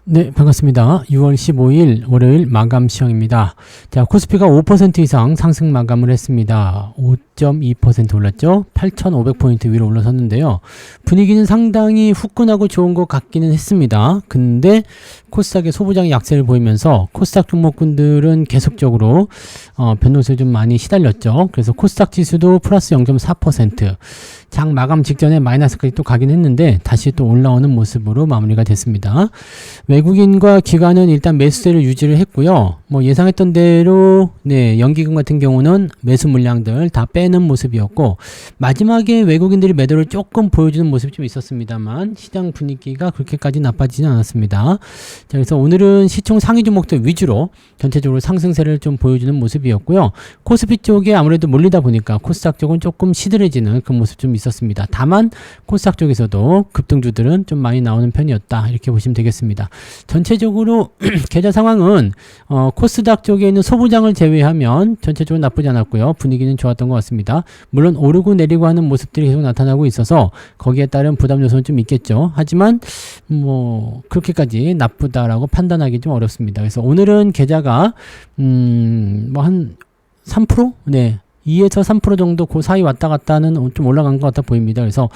네, 반갑습니다. 6월 15일 월요일 마감 시황입니다. 자, 코스피가 5% 이상 상승 마감을 했습니다. 5.2% 올랐죠? 8,500포인트 위로 올라섰는데요. 분위기는 상당히 후끈하고 좋은 것 같기는 했습니다. 근데 코스닥의 소부장이 약세를 보이면서 코스닥 종목군들은 계속적으로 변동성에 좀 많이 시달렸죠. 그래서 코스닥 지수도 플러스 0.4%, 장 마감 직전에 마이너스까지 또 가긴 했는데 다시 또 올라오는 모습으로 마무리가 됐습니다. 외국인과 기관은 일단 매수세를 유지를 했고요. 뭐 예상했던 대로 연기금 같은 경우는 매수 물량들 다 빼는 모습이었고, 마지막에 외국인들이 매도를 조금 보여주는 모습이 좀 있었습니다만 시장 분위기가 그렇게까지 나빠지진 않았습니다. 자, 그래서 오늘은 시총 상위 종목들 위주로 전체적으로 상승세를 좀 보여주는 모습이었고요. 코스피 쪽에 아무래도 몰리다 보니까 코스닥 쪽은 조금 시들해지는 그 모습 좀 있었습니다. 다만 코스닥 쪽에서도 급등주들은 좀 많이 나오는 편이었다, 이렇게 보시면 되겠습니다. 전체적으로 계좌 상황은 코스닥 쪽에 있는 소부장을 제외하면 전체적으로 나쁘지 않았고요. 분위기는 좋았던 것 같습니다. 물론 오르고 내리고 하는 모습들이 계속 나타나고 있어서 거기에 따른 부담 요소는 좀 있겠죠. 하지만 뭐 그렇게까지 나쁘다라고 판단하기 좀 어렵습니다. 그래서 오늘은 계좌가 뭐 한 3%? 2에서 3% 정도 그 사이 왔다 갔다는 좀 올라간 것 같아 보입니다. 그래서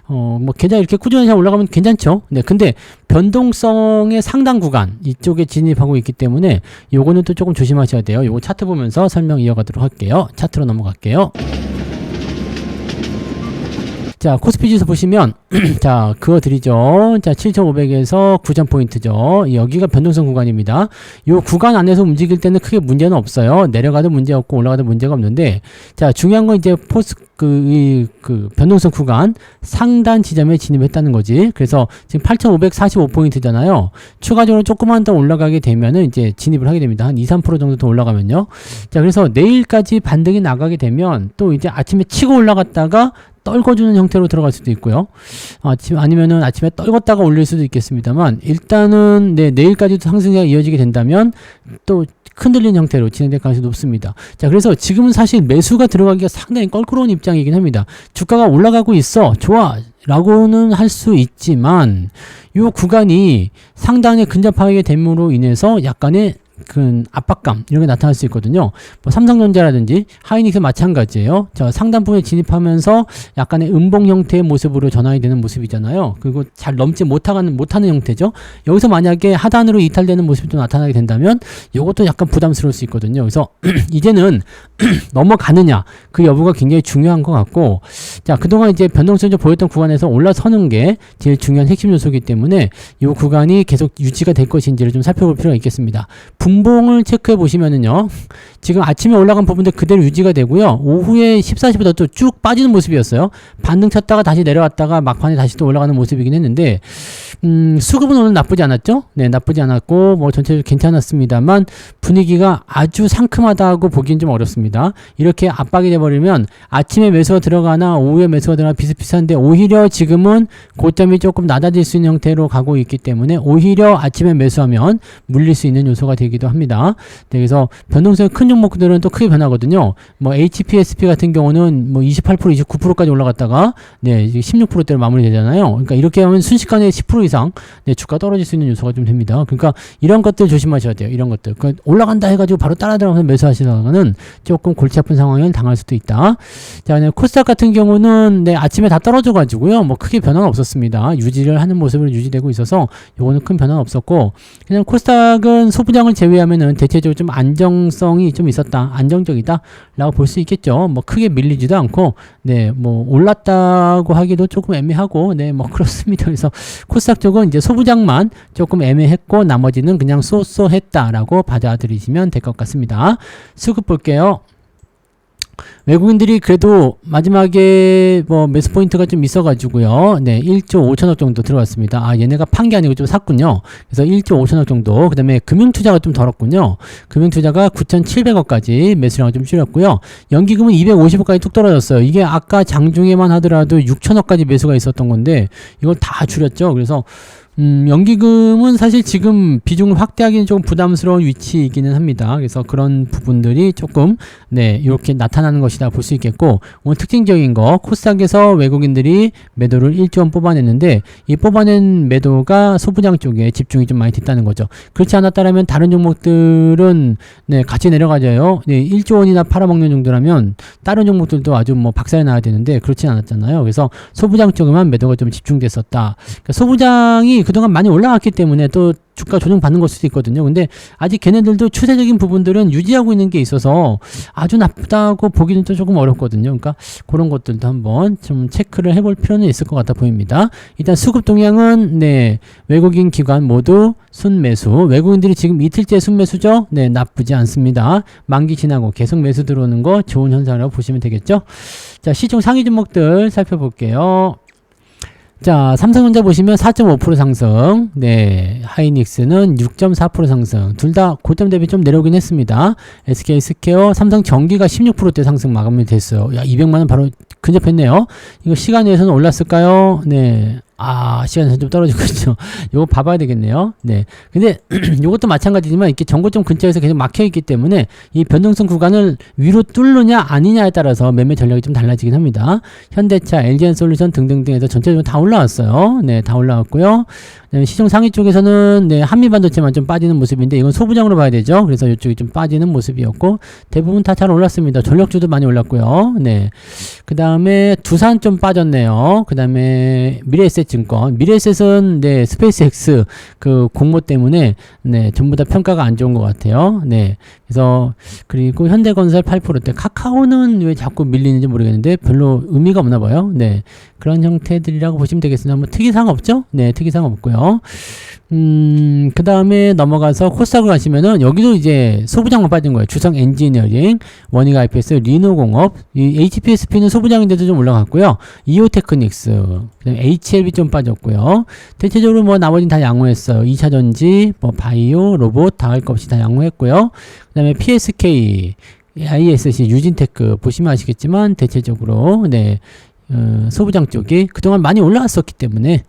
뭐 계좌 이렇게 꾸준히 잘 올라가면 괜찮죠. 근데 변동성의 상당 구간 이쪽에 진입하고 있기 때문에 요거는 또 조금 조심하셔야 돼요. 요거 차트 보면서 설명 이어가도록 할게요. 차트로 넘어갈게요. 자, 코스피 지수 보시면 자, 그거 드리죠. 자, 7,500에서 9,000포인트죠. 여기가 변동성 구간입니다. 요 구간 안에서 움직일 때는 크게 문제는 없어요. 내려가도 문제 없고 올라가도 문제가 없는데, 자, 중요한 건 이제 변동성 구간 상단 지점에 진입했다는 거지. 그래서 지금 8,545포인트잖아요. 추가적으로 조금만 더 올라가게 되면은 이제 진입을 하게 됩니다. 한 2, 3% 정도 더 올라가면요. 자, 그래서 내일까지 반등이 나가게 되면 또 이제 아침에 치고 올라갔다가 떨궈주는 형태로 들어갈 수도 있고요. 아니면은 아침에 떨궜다가 올릴 수도 있겠습니다만, 일단은 내일까지도 상승세가 이어지게 된다면 또 흔들린 형태로 진행될 가능성이 높습니다. 자, 그래서 지금은 사실 매수가 들어가기가 상당히 껄끄러운 입장이긴 합니다. 주가가 올라가고 있어, 좋아 라고는 할 수 있지만 이 구간이 상당히 근접하게 됨으로 인해서 약간의 그 압박감 이런 게 나타날 수 있거든요. 뭐 삼성전자라든지 하이닉스 마찬가지예요. 자, 상단 부분에 진입하면서 약간의 음봉 형태의 모습으로 전환이 되는 모습이잖아요. 그리고 잘 넘지 못하는 형태죠. 여기서 만약에 하단으로 이탈되는 모습이 또 나타나게 된다면 이것도 약간 부담스러울 수 있거든요. 그래서 이제는 넘어가느냐 그 여부가 굉장히 중요한 것 같고, 자, 그동안 이제 변동성이 좀 보였던 구간에서 올라서는 게 제일 중요한 핵심 요소이기 때문에 이 구간이 계속 유지가 될 것인지를 좀 살펴볼 필요가 있겠습니다. 분봉을 체크해 보시면은요, 지금 아침에 올라간 부분들 그대로 유지가 되고요, 오후에 14시부터 또 쭉 빠지는 모습이었어요. 반등 쳤다가 다시 내려왔다가 막판에 다시 또 올라가는 모습이긴 했는데, 수급은 오늘 나쁘지 않았죠? 나쁘지 않았고 뭐 전체적으로 괜찮았습니다만 분위기가 아주 상큼하다고 보기엔 좀 어렵습니다. 이렇게 압박이 돼버리면 아침에 매수가 들어가나 오후에 매수가 들어가나 비슷비슷한데, 오히려 지금은 고점이 조금 낮아질 수 있는 형태로 가고 있기 때문에 오히려 아침에 매수하면 물릴 수 있는 요소가 되기도 합니다. 그래서 변동성이 큰 종목들은 또 크게 변하거든요. 뭐 HPSP 같은 경우는 뭐 28%, 29%까지 올라갔다가 16%대로 마무리되잖아요. 그러니까 이렇게 하면 순식간에 10% 이상 주가 떨어질 수 있는 요소가 좀 됩니다. 그러니까 이런 것들 조심하셔야 돼요. 이런 것들. 그러니까 올라간다 해가지고 바로 따라 들어가서 매수하시다가는 조금 골치 아픈 상황을 당할 수도 있다. 자, 코스닥 같은 경우는 아침에 다 떨어져가지고요, 뭐 크게 변화는 없었습니다. 유지를 하는 모습으로 유지되고 있어서 요거는 큰 변화는 없었고, 그냥 코스닥은 소부장을 제외하면은 대체적으로 좀 안정성이 좀 있었다, 안정적이다 라고 볼 수 있겠죠. 뭐 크게 밀리지도 않고 뭐 올랐다고 하기도 조금 애매하고 뭐 그렇습니다. 그래서 코스닥 쪽은 이제 소부장만 조금 애매했고 나머지는 그냥 쏘쏘했다라고 받아들이시면 될 것 같습니다. 수급 볼게요. 외국인들이 그래도 마지막에 뭐 매수 포인트가 좀 있어가지고요, 1조 5천억 정도 들어왔습니다. 얘네가 판 게 아니고 좀 샀군요. 그래서 1조 5천억 정도. 그 다음에 금융투자가 좀 덜었군요. 금융투자가 9,700억까지 매수량을 좀 줄였고요. 연기금은 250억까지 뚝 떨어졌어요. 이게 아까 장중에만 하더라도 6천억까지 매수가 있었던 건데 이걸 다 줄였죠. 그래서 연기금은 사실 지금 비중을 확대하기는 조금 부담스러운 위치이기는 합니다. 그래서 그런 부분들이 조금 이렇게 나타나는 것이다 볼 수 있겠고, 오늘 특징적인 거 코스닥에서 외국인들이 매도를 1조 원 뽑아냈는데 이 뽑아낸 매도가 소부장 쪽에 집중이 좀 많이 됐다는 거죠. 그렇지 않았다면 다른 종목들은 같이 내려가져요. 1조 원이나 팔아먹는 정도라면 다른 종목들도 아주 뭐 박살이 나야 되는데 그렇지 않았잖아요. 그래서 소부장 쪽에만 매도가 좀 집중됐었다. 그러니까 소부장이 그동안 많이 올라갔기 때문에 또 주가 조정 받는 걸 수도 있거든요. 근데 아직 걔네들도 추세적인 부분들은 유지하고 있는 게 있어서 아주 나쁘다고 보기는 또 조금 어렵거든요. 그러니까 그런 것들도 한번 좀 체크를 해볼 필요는 있을 것 같아 보입니다. 일단 수급 동향은 외국인 기관 모두 순매수. 외국인들이 지금 이틀째 순매수죠. 나쁘지 않습니다. 만기 지나고 계속 매수 들어오는 거 좋은 현상이라고 보시면 되겠죠. 자, 시총 상위 종목들 살펴볼게요. 자, 삼성전자 보시면 4.5% 상승, 하이닉스는 6.4% 상승, 둘 다 고점 대비 좀 내려오긴 했습니다. SK스퀘어, 삼성전기가 16%대 상승 마감이 됐어요. 야, 200만원 바로 근접했네요. 이거 시간 내에서는 올랐을까요? 시간에서 좀 떨어지고 있죠. 요거 봐봐야 되겠네요. 근데 요것도 마찬가지지만 이렇게 정고점 근처에서 계속 막혀있기 때문에 이 변동성 구간을 위로 뚫느냐 아니냐에 따라서 매매 전략이 좀 달라지긴 합니다. 현대차, LG엔솔루션 등등등에서 전체적으로 다 올라왔어요. 다 올라왔고요. 시총 상위 쪽에서는 한미반도체만 좀 빠지는 모습인데 이건 소부장으로 봐야 되죠. 그래서 이쪽이 좀 빠지는 모습이었고 대부분 다 잘 올랐습니다. 전력주도 많이 올랐고요. 그 다음에 두산 좀 빠졌네요. 그 다음에 미래에셋증권, 미래에셋은 스페이스X 그 공모 때문에 전부 다 평가가 안 좋은 것 같아요. 그래서 그리고 현대건설 8%대, 카카오는 왜 자꾸 밀리는지 모르겠는데 별로 의미가 없나 봐요. 그런 형태들이라고 보시면 되겠습니다. 뭐 특이사항 없죠? 특이사항 없고요. 그 다음에 넘어가서 코스닥을 가시면은 여기도 이제 소부장만 빠진 거예요. 주성 엔지니어링, 원익 IPS, 리노공업, 이 HPSP는 소부장인데도 좀 올라갔고요. 이오테크닉스, 그다음에 HLB 좀 빠졌고요. 대체적으로 뭐 나머지는 다 양호했어요. 2차전지, 뭐 바이오, 로봇 다 할 것 없이 다 양호했고요. 그 다음에 PSK, ISC, 유진테크 보시면 아시겠지만 대체적으로 소부장 쪽이 그동안 많이 올라왔었기 때문에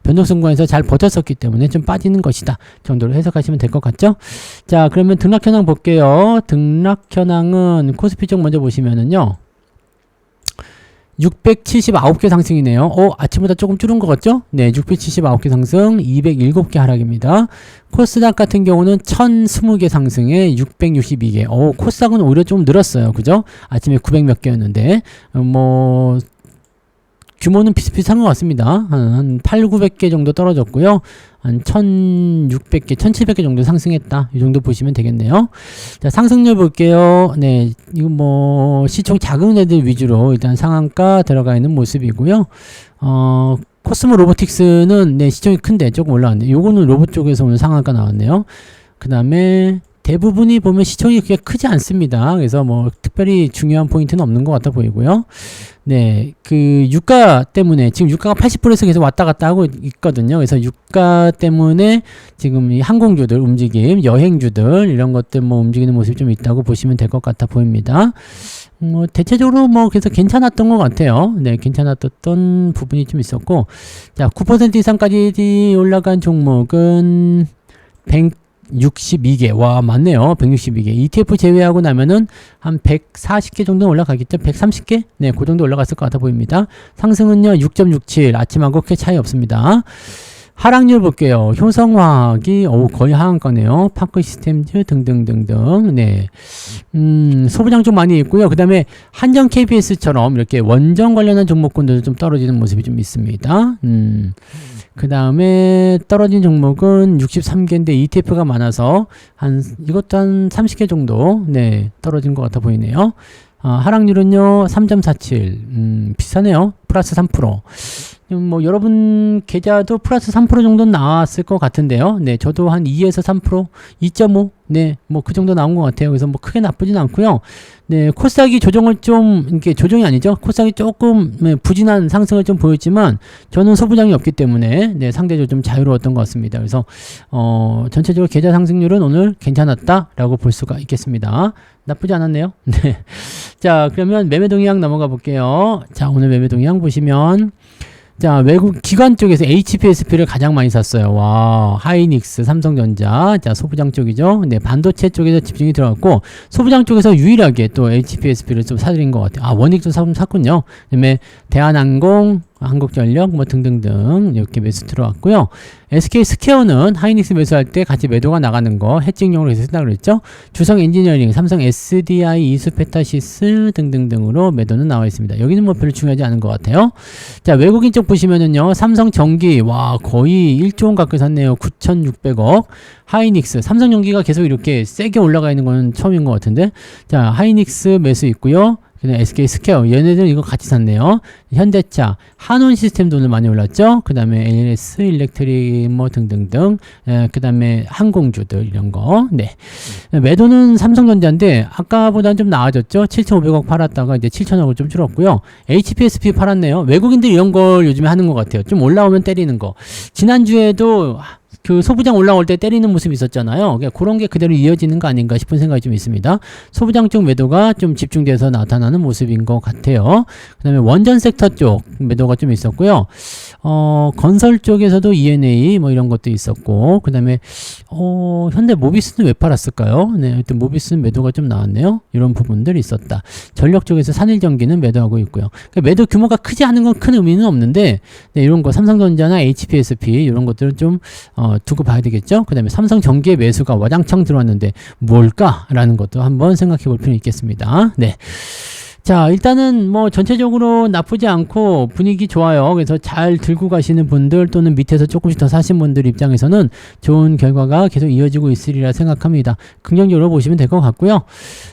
변동성 구간에서 잘 버텼었기 때문에 좀 빠지는 것이다 정도로 해석하시면 될 것 같죠. 자, 그러면 등락 현황 볼게요. 등락 현황은 코스피 쪽 먼저 보시면은요 679개 상승이네요. 아침보다 조금 줄은 것 같죠? 679개 상승, 207개 하락입니다. 코스닥 같은 경우는 1020개 상승에 662개. 코스닥은 오히려 좀 늘었어요. 그죠? 아침에 900몇 개였는데, 규모는 비슷비슷한 것 같습니다. 한 800~900개 정도 떨어졌고요. 한 1600개, 1700개 정도 상승했다. 이 정도 보시면 되겠네요. 자, 상승률 볼게요. 이거 시총 작은 애들 위주로 일단 상한가 들어가 있는 모습이고요. 코스모 로보틱스는 시총이 큰데 조금 올라왔네요. 요거는 로봇 쪽에서 오늘 상한가 나왔네요. 그 다음에 대부분이 보면 시총이 그렇게 크지 않습니다. 그래서 특별히 중요한 포인트는 없는 것 같아 보이고요. 그 유가 때문에 지금 유가가 80%에서 계속 왔다 갔다 하고 있거든요. 그래서 유가 때문에 지금 이 항공주들 움직임, 여행주들 이런 것들 움직이는 모습이 좀 있다고 보시면 될 것 같아 보입니다. 대체적으로 그래서 괜찮았던 것 같아요. 괜찮았던 부분이 좀 있었고, 자, 9% 이상까지 올라간 종목은 162개. 와, 맞네요. 162개. ETF 제외하고 나면은 한 140개 정도 올라가겠죠? 130개? 그 정도 올라갔을 것 같아 보입니다. 상승은요, 6.67. 아침하고 크게 차이 없습니다. 하락률 볼게요. 효성화학이 거의 하한가네요. 파크시스템즈 등등등등. 소부장 좀 많이 있고요. 그 다음에 한정 KBS처럼 이렇게 원전 관련한 종목군들도 좀 떨어지는 모습이 좀 있습니다. 그 다음에 떨어진 종목은 63개인데 ETF가 많아서 이것도 한 30개 정도 떨어진 것 같아 보이네요. 하락률은요 3.47. 비싸네요. 플러스 3%. 여러분 계좌도 플러스 3% 정도 나왔을 것 같은데요. 저도 한 2에서 3%, 2.5, 그 정도 나온 것 같아요. 그래서 크게 나쁘진 않고요. 코스닥이 조정을 좀, 이게 조정이 아니죠. 코스닥이 조금 부진한 상승을 좀 보였지만, 저는 소부장이 없기 때문에, 상대적으로 좀 자유로웠던 것 같습니다. 그래서, 전체적으로 계좌 상승률은 오늘 괜찮았다라고 볼 수가 있겠습니다. 나쁘지 않았네요. 자, 그러면 매매 동향 넘어가 볼게요. 자, 오늘 매매 동향 보시면, 자, 외국 기관 쪽에서 HPSP를 가장 많이 샀어요. 와, 하이닉스, 삼성전자, 자, 소부장 쪽이죠. 네, 반도체 쪽에서 집중이 들어갔고, 소부장 쪽에서 유일하게 또 HPSP를 좀 사들인 것 같아요. 아, 원익도 샀군요. 그다음에 대한항공, 한국전력 뭐 등등등 이렇게 매수 들어왔고요. SK 스퀘어는 하이닉스 매수할 때 같이 매도가 나가는 거 해칭용으로 해서 쓴다고 그랬죠. 주성 엔지니어링, 삼성 SDI, 이수페타시스 등등등으로 매도는 나와 있습니다. 여기는 뭐 별로 중요하지 않은 것 같아요. 자, 외국인 쪽 보시면은요, 삼성전기 와 거의 1조 원 가까이 샀네요. 9,600억. 하이닉스, 삼성전기가 계속 이렇게 세게 올라가 있는 건 처음인 것 같은데, 자, 하이닉스 매수 있고요. 그다음 SK 스퀘어 얘네들 이거 같이 샀네요. 현대차, 한원 시스템도 오늘 많이 올랐죠. 그 다음에 LS 일렉트릭 뭐 등등등. 그 다음에 항공주들 이런 거. 네. 매도는 삼성전자인데 아까보다는 좀 나아졌죠. 7,500억 팔았다가 이제 7,000억을 좀 줄었고요. HPSP 팔았네요. 외국인들 이런 걸 요즘에 하는 것 같아요. 좀 올라오면 때리는 거. 지난주에도 그 소부장 올라올 때 때리는 모습이 있었잖아요. 그런 게 그대로 이어지는 거 아닌가 싶은 생각이 좀 있습니다. 소부장 쪽 매도가 좀 집중돼서 나타나는 모습인 것 같아요. 그 다음에 원전 섹터 쪽 매도가 좀 있었고요. 건설 쪽에서도 ENA 뭐 이런 것도 있었고, 그 다음에 현대 모비스는 왜 팔았을까요? 네, 하여튼 모비스는 매도가 좀 나왔네요. 이런 부분들이 있었다. 전력 쪽에서 산일전기는 매도하고 있고요. 그러니까 매도 규모가 크지 않은 건 큰 의미는 없는데, 네, 이런 거 삼성전자나 HPSP 이런 것들은 좀 두고 봐야 되겠죠. 그 다음에 삼성전기의 매수가 와장창 들어왔는데 뭘까라는 것도 한번 생각해 볼 필요는 있겠습니다. 네. 자, 일단은 뭐 전체적으로 나쁘지 않고 분위기 좋아요. 그래서 잘 들고 가시는 분들 또는 밑에서 조금씩 더 사신 분들 입장에서는 좋은 결과가 계속 이어지고 있으리라 생각합니다. 긍정적으로 보시면 될 것 같고요.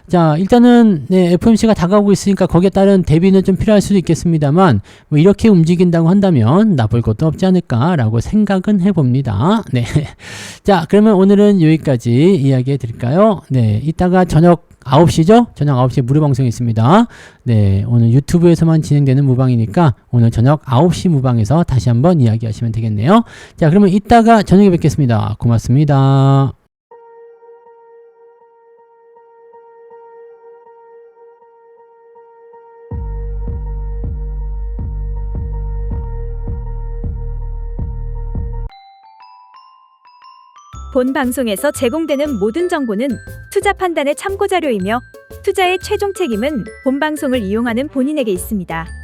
자, 일단은 네, FOMC가 다가오고 있으니까 거기에 따른 대비는 좀 필요할 수도 있겠습니다만 뭐 이렇게 움직인다고 한다면 나쁠 것도 없지 않을까라고 생각은 해봅니다. 네. 자, 그러면 오늘은 여기까지 이야기해 드릴까요? 네, 이따가 저녁 9시죠? 저녁 9시에 무료 방송이 있습니다. 네, 오늘 유튜브에서만 진행되는 무방이니까 오늘 저녁 9시 무방에서 다시 한번 이야기하시면 되겠네요. 자, 그러면 이따가 저녁에 뵙겠습니다. 고맙습니다. 본 방송에서 제공되는 모든 정보는 투자 판단의 참고 자료이며 투자의 최종 책임은 본 방송을 이용하는 본인에게 있습니다.